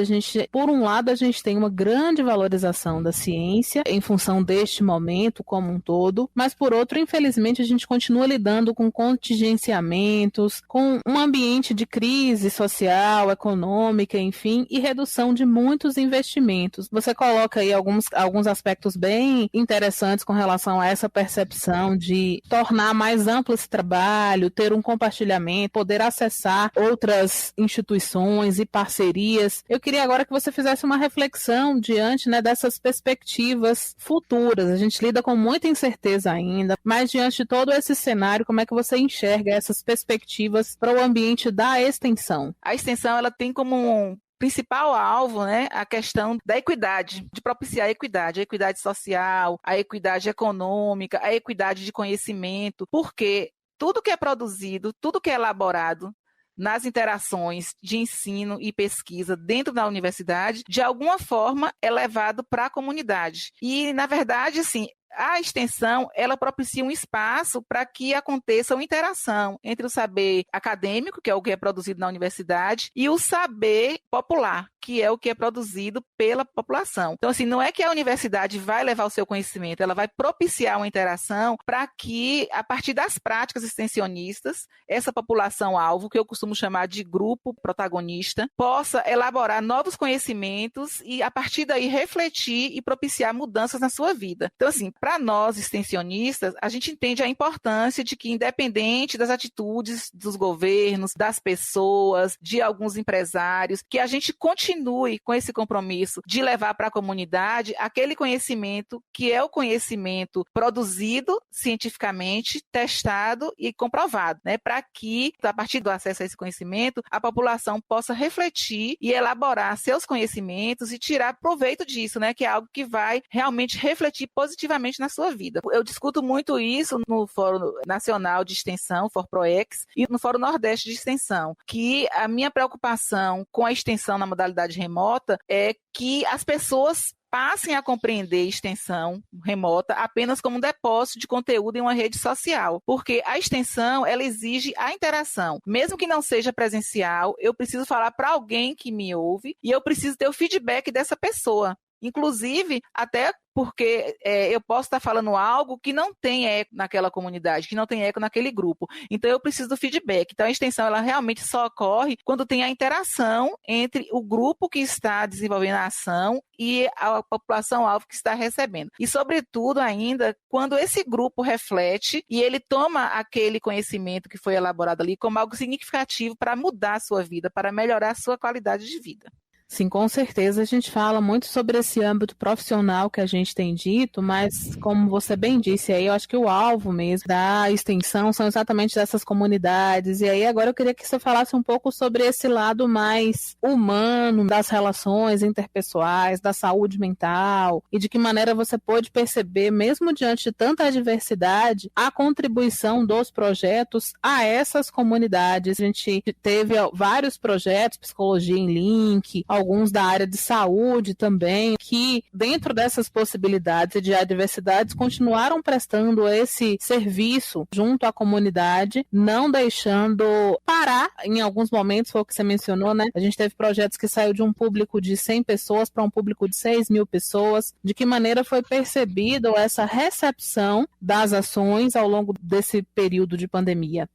por um lado, a gente tem uma grande valorização da ciência em função deste momento como um todo, mas por outro, infelizmente, a gente continua lidando com contingenciamentos, com um ambiente de crise social, econômica, enfim, e redução de muitos investimentos. Você coloca aí alguns aspectos bem interessantes com relação a essa percepção de tornar mais amplo esse trabalho, ter um compartilhamento, poder acessar outras instituições e parcerias. Eu queria agora que você fizesse uma reflexão diante, né, dessas perspectivas futuras. A gente lida com muita incerteza ainda, mas diante de todo esse cenário, como é que você enxerga essas perspectivas para o ambiente da extensão? A extensão, ela tem como principal alvo, né, a questão da equidade, de propiciar a equidade social, a equidade econômica, a equidade de conhecimento, porque tudo que é produzido, tudo que é elaborado nas interações de ensino e pesquisa dentro da universidade, de alguma forma é levado para a comunidade. E, na verdade, assim, a extensão, ela propicia um espaço para que aconteça uma interação entre o saber acadêmico, que é o que é produzido na universidade, e o saber popular, que é o que é produzido pela população. Então, assim, não é que a universidade vai levar o seu conhecimento, ela vai propiciar uma interação para que, a partir das práticas extensionistas, essa população-alvo, que eu costumo chamar de grupo protagonista, possa elaborar novos conhecimentos e, a partir daí, refletir e propiciar mudanças na sua vida. Então, assim, para nós, extensionistas, a gente entende a importância de que, independente das atitudes dos governos, das pessoas, de alguns empresários, que a gente continue com esse compromisso de levar para a comunidade aquele conhecimento que é o conhecimento produzido cientificamente, testado e comprovado, né? Para que, a partir do acesso a esse conhecimento, a população possa refletir e elaborar seus conhecimentos e tirar proveito disso, né? Que é algo que vai realmente refletir positivamente na sua vida. Eu discuto muito isso no Fórum Nacional de Extensão, FORPROEX, e no Fórum Nordeste de Extensão, que a minha preocupação com a extensão na modalidade remota é que as pessoas passem a compreender extensão remota apenas como um depósito de conteúdo em uma rede social, porque a extensão, ela exige a interação. Mesmo que não seja presencial, eu preciso falar para alguém que me ouve e eu preciso ter o feedback dessa pessoa. Inclusive, até porque eu posso estar falando algo que não tem eco naquela comunidade, que não tem eco naquele grupo. Então, eu preciso do feedback. Então, a extensão, ela realmente só ocorre quando tem a interação entre o grupo que está desenvolvendo a ação e a população-alvo que está recebendo. E, sobretudo, ainda, quando esse grupo reflete e ele toma aquele conhecimento que foi elaborado ali como algo significativo para mudar a sua vida, para melhorar a sua qualidade de vida. Sim, com certeza a gente fala muito sobre esse âmbito profissional que a gente tem dito, mas como você bem disse aí, eu acho que o alvo mesmo da extensão são exatamente dessas comunidades. E aí agora eu queria que você falasse um pouco sobre esse lado mais humano das relações interpessoais, da saúde mental e de que maneira você pôde perceber, mesmo diante de tanta adversidade, a contribuição dos projetos a essas comunidades. A gente teve vários projetos, Psicologia em Link, alguns da área de saúde também, que dentro dessas possibilidades e de adversidades continuaram prestando esse serviço junto à comunidade, não deixando parar em alguns momentos, foi o que você mencionou, né? A gente teve projetos que saiu de um público de 100 pessoas para um público de 6.000 pessoas. De que maneira foi percebida essa recepção das ações ao longo desse período de pandemia?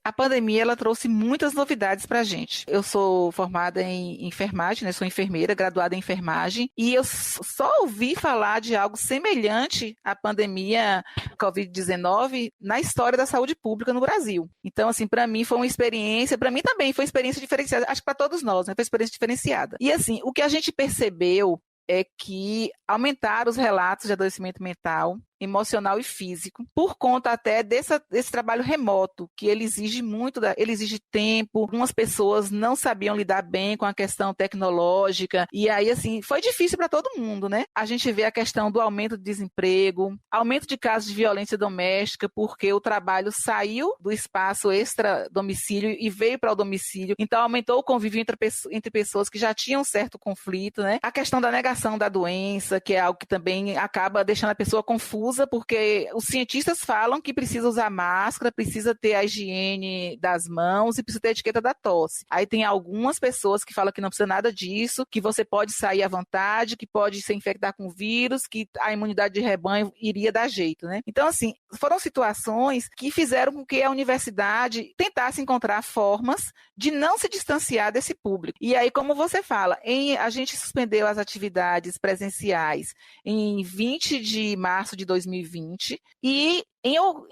A pandemia, ela trouxe muitas novidades para a gente. Eu sou formada em enfermagem, né? Sou enfermeira, graduada em enfermagem, e eu só ouvi falar de algo semelhante à pandemia Covid-19 na história da saúde pública no Brasil. Então, assim, para mim foi uma experiência, para mim também foi uma experiência diferenciada, acho que para todos nós, né? Foi uma experiência diferenciada. E, assim, o que a gente percebeu é que aumentaram os relatos de adoecimento mental, emocional e físico, por conta até desse trabalho remoto, que ele exige muito, ele exige tempo. Algumas pessoas não sabiam lidar bem com a questão tecnológica, e aí, assim, foi difícil para todo mundo, né? A gente vê a questão do aumento do desemprego, aumento de casos de violência doméstica, porque o trabalho saiu do espaço extra-domicílio e veio para o domicílio, então aumentou o convívio entre pessoas que já tinham um certo conflito, né? A questão da negação da doença, que é algo que também acaba deixando a pessoa confusa, porque os cientistas falam que precisa usar máscara, precisa ter a higiene das mãos e precisa ter a etiqueta da tosse. Aí tem algumas pessoas que falam que não precisa nada disso, que você pode sair à vontade, que pode se infectar com vírus, que a imunidade de rebanho iria dar jeito, né? Então, assim, foram situações que fizeram com que a universidade tentasse encontrar formas de não se distanciar desse público. E aí, como você fala, a gente suspendeu as atividades presenciais em 20 de março de 2020 e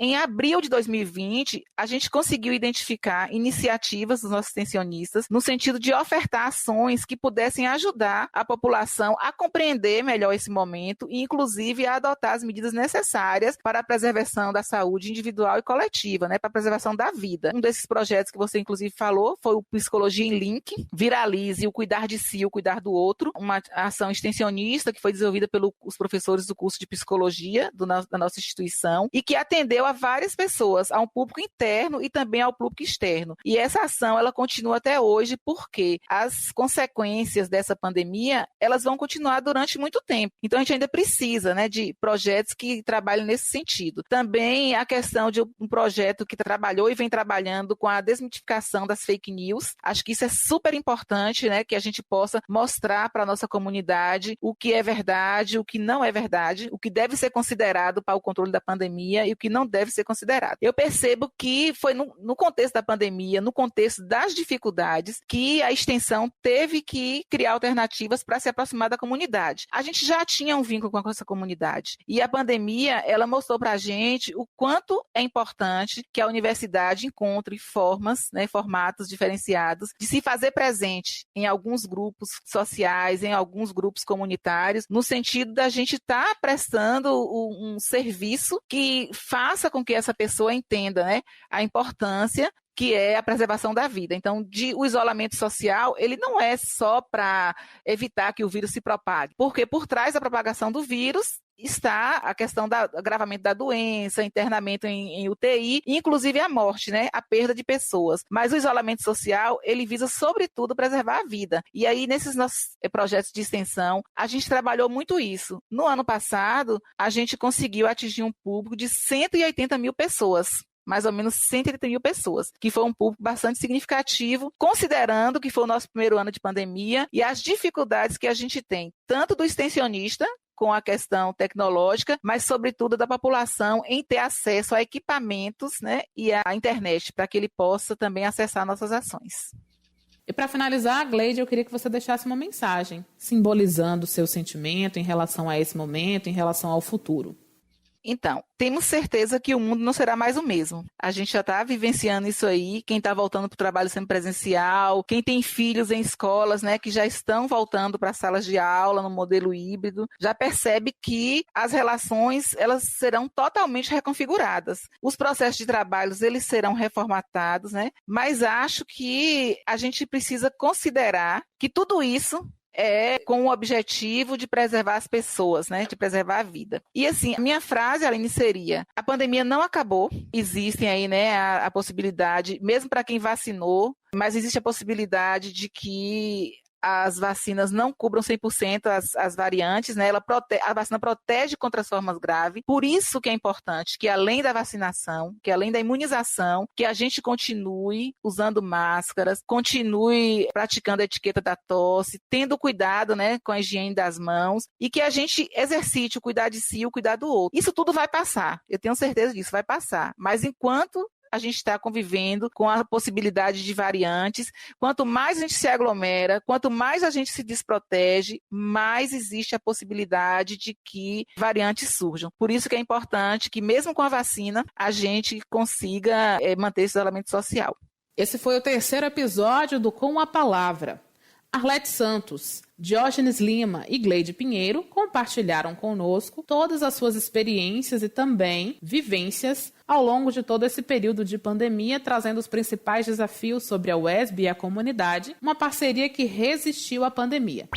em abril de 2020, a gente conseguiu identificar iniciativas dos nossos extensionistas no sentido de ofertar ações que pudessem ajudar a população a compreender melhor esse momento e, inclusive, a adotar as medidas necessárias para a preservação da saúde individual e coletiva, né, para a preservação da vida. Um desses projetos que você, inclusive, falou foi o Psicologia em Link, Viralize o Cuidar de Si, o Cuidar do Outro, uma ação extensionista que foi desenvolvida pelos professores do curso de Psicologia da nossa instituição e que atendeu a várias pessoas, a um público interno e também ao público externo. E essa ação, ela continua até hoje porque as consequências dessa pandemia, elas vão continuar durante muito tempo. Então, a gente ainda precisa, né, de projetos que trabalhem nesse sentido. Também a questão de um projeto que trabalhou e vem trabalhando com a desmitificação das fake news. Acho que isso é super importante, né, que a gente possa mostrar para a nossa comunidade o que é verdade, o que não é verdade, o que deve ser considerado para o controle da pandemia e o que não deve ser considerado. Eu percebo que foi no contexto da pandemia, no contexto das dificuldades, que a extensão teve que criar alternativas para se aproximar da comunidade. A gente já tinha um vínculo com essa comunidade e a pandemia, ela mostrou para a gente o quanto é importante que a universidade encontre formas, né, formatos diferenciados de se fazer presente em alguns grupos sociais, em alguns grupos comunitários, no sentido da gente estar prestando um serviço que faça com que essa pessoa entenda, né, a importância que é a preservação da vida. Então, o isolamento social, ele não é só para evitar que o vírus se propague, porque por trás da propagação do vírus está a questão do agravamento da doença, internamento em UTI, inclusive a morte, né, a perda de pessoas. Mas o isolamento social, ele visa, sobretudo, preservar a vida. E aí, nesses nossos projetos de extensão, a gente trabalhou muito isso. No ano passado, a gente conseguiu atingir um público de 180 mil pessoas. Mais ou menos 180 mil pessoas, que foi um público bastante significativo, considerando que foi o nosso primeiro ano de pandemia e as dificuldades que a gente tem, tanto do extensionista, com a questão tecnológica, mas sobretudo da população em ter acesso a equipamentos, né, e à internet, para que ele possa também acessar nossas ações. E para finalizar, Gleide, eu queria que você deixasse uma mensagem, simbolizando o seu sentimento em relação a esse momento, em relação ao futuro. Então, temos certeza que o mundo não será mais o mesmo. A gente já está vivenciando isso aí, quem está voltando para o trabalho semipresencial, quem tem filhos em escolas, né, que já estão voltando para salas de aula no modelo híbrido, já percebe que as relações, elas serão totalmente reconfiguradas. Os processos de trabalhos, eles serão reformatados, né, mas acho que a gente precisa considerar que tudo isso é com o objetivo de preservar as pessoas, né? De preservar a vida. E assim, a minha frase, Aline, seria: a pandemia não acabou, existem aí, né, a possibilidade, mesmo para quem vacinou, mas existe a possibilidade de que as vacinas não cubram 100% as variantes, né? A vacina protege contra as formas graves, por isso que é importante que além da vacinação, que além da imunização, que a gente continue usando máscaras, continue praticando a etiqueta da tosse, tendo cuidado, né, com a higiene das mãos e que a gente exercite o cuidar de si e o cuidar do outro. Isso tudo vai passar, eu tenho certeza disso, vai passar, mas enquanto a gente está convivendo com a possibilidade de variantes. Quanto mais a gente se aglomera, quanto mais a gente se desprotege, mais existe a possibilidade de que variantes surjam. Por isso que é importante que, mesmo com a vacina, a gente consiga manter esse isolamento social. Esse foi o 3º episódio do Com a Palavra. Arlete Santos, Diógenes Lima e Gleide Pinheiro compõem compartilharam conosco todas as suas experiências e também vivências ao longo de todo esse período de pandemia, trazendo os principais desafios sobre a UESB e a comunidade, uma parceria que resistiu à pandemia.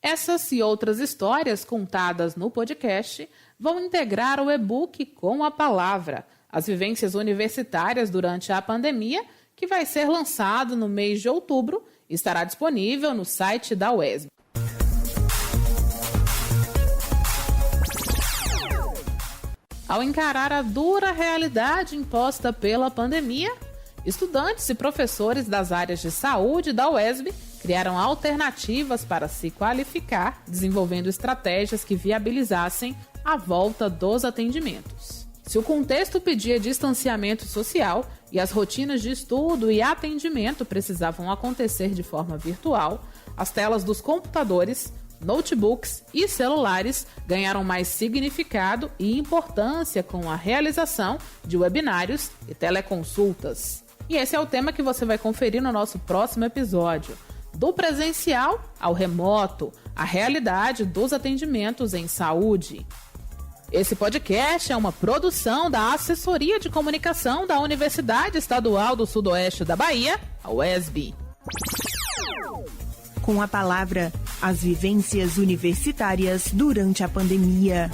Essas e outras histórias contadas no podcast vão integrar o e-book Com a Palavra, as vivências universitárias durante a pandemia, que vai ser lançado no mês de outubro e estará disponível no site da UESB. Ao encarar a dura realidade imposta pela pandemia, estudantes e professores das áreas de saúde da UESB criaram alternativas para se qualificar, desenvolvendo estratégias que viabilizassem a volta dos atendimentos. Se o contexto pedia distanciamento social e as rotinas de estudo e atendimento precisavam acontecer de forma virtual, as telas dos computadores, notebooks e celulares ganharam mais significado e importância com a realização de webinários e teleconsultas. E esse é o tema que você vai conferir no nosso próximo episódio. Do presencial ao remoto, a realidade dos atendimentos em saúde. Esse podcast é uma produção da Assessoria de Comunicação da Universidade Estadual do Sudoeste da Bahia, a UESB. Com a palavra, as vivências universitárias durante a pandemia.